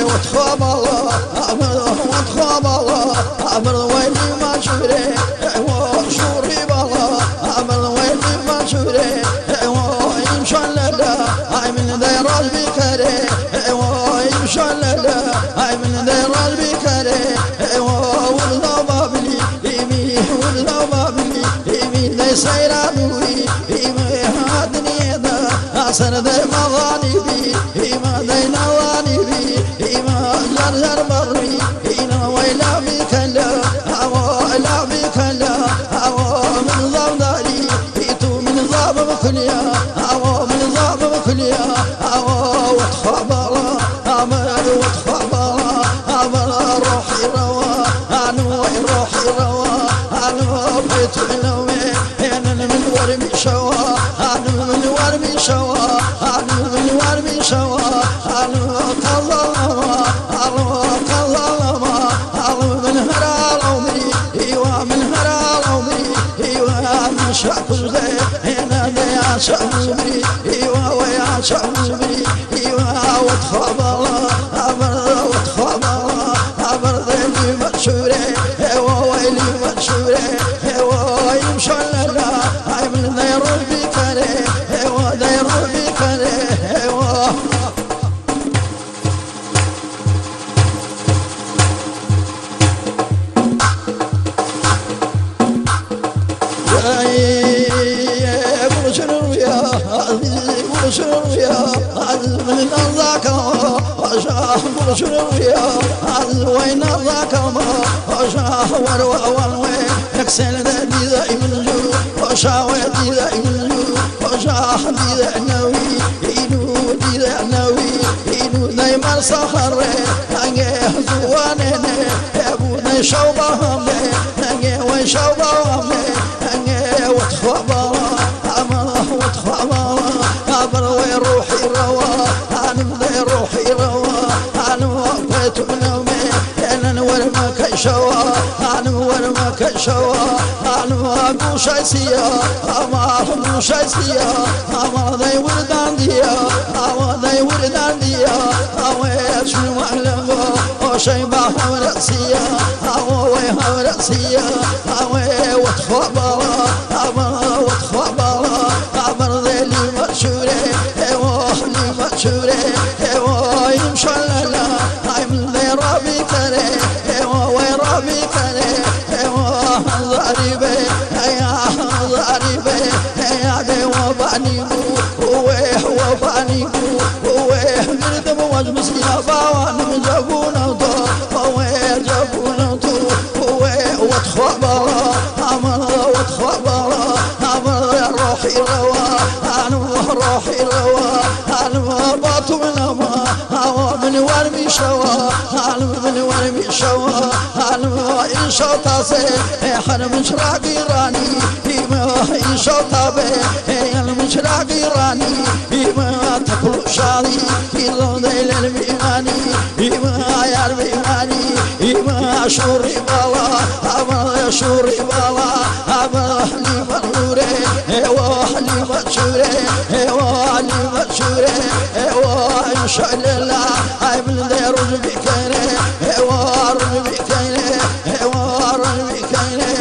وتخاب الله وتخاب الله أمر ويلي ما شوري وشوري بالله أمر ويلي ما شوري ويمشى لله هاي من دير البكري ويمشى لله هاي من دير البكري والله بابلي إيمي والله بابلي إيمي ليس يرادوي إيمي هادني ذا سرد مغانبي إيما دين غانبي إيما زرزر بري إينا ويلا بك لا ويلا بك لا من ضم داري إيتو من ضم بكليا من ضم بكليا وتخاب الله أمر وتخاب الله أمر روحي روا روحي روا بيت نومي أنا من ورمي شوا أنا من ورمي شوا أنا من ورمي شوا أنا كظلما من هرال عمري إيوا من هرال عمري إيوا من شعب زي هنا يا شعب عمري إيوا ويا شعب عمري إيوا وتخاب الله أمر وتخاب الله أمر ذي مشوري إيوا ويلي مشوري إيوا يمشى لنا هاي من دير البكري إيوا دير البكري إيوا من ذاك وين ذاك وشاور وين يكسل ذي ذي من جو وشاور ذي ذي من جو وشاح ذي ذي نوي إنو ذي ذي نوي إنو دايما صخر نجيه زوانه أبو شوبهم نجيه وشوبهم نجيه وتخبر أمره وتخبر أمر وروحي روا أنا من روحي روا أنا وقفت بنومي أنا ورما كشوا أنا ورما كشوا أنا أبو شايسيا أما أبو شايسيا أما ذي وردان ديا أما ذي وردان ديا أما شنو معلمه وشي باه ورسيا أما ويها ورسيا أما وتخبر أما وتخبر أمر ذي اللي مشوري اللي مشوري يمشى لنا هاي من ذي ربي كري ويربي كري ضريبي يا ضريبي يا دي وبانيبو وبانيبو قلت بوجمس يا باوان جابونا تو جابونا تو وتخبر أمر وتخبر أمر روحي روا أنا روحي روا أنا باطو من أما من ورمي شوا أنا من ورمي شوا أنا إن شوطا سي أنا من شراقي راني إن شوطا بي أنا من شراقي راني إما تقلو شالي إلا ديل الميماني إما يار ميماني إما شوري بالا أما شوري بالا أما لي منوري وحلي مشوري وحلي مشوري وإن شاء الله هاي من ذي رجبي كيني ورجبي كيني ورجبي كيني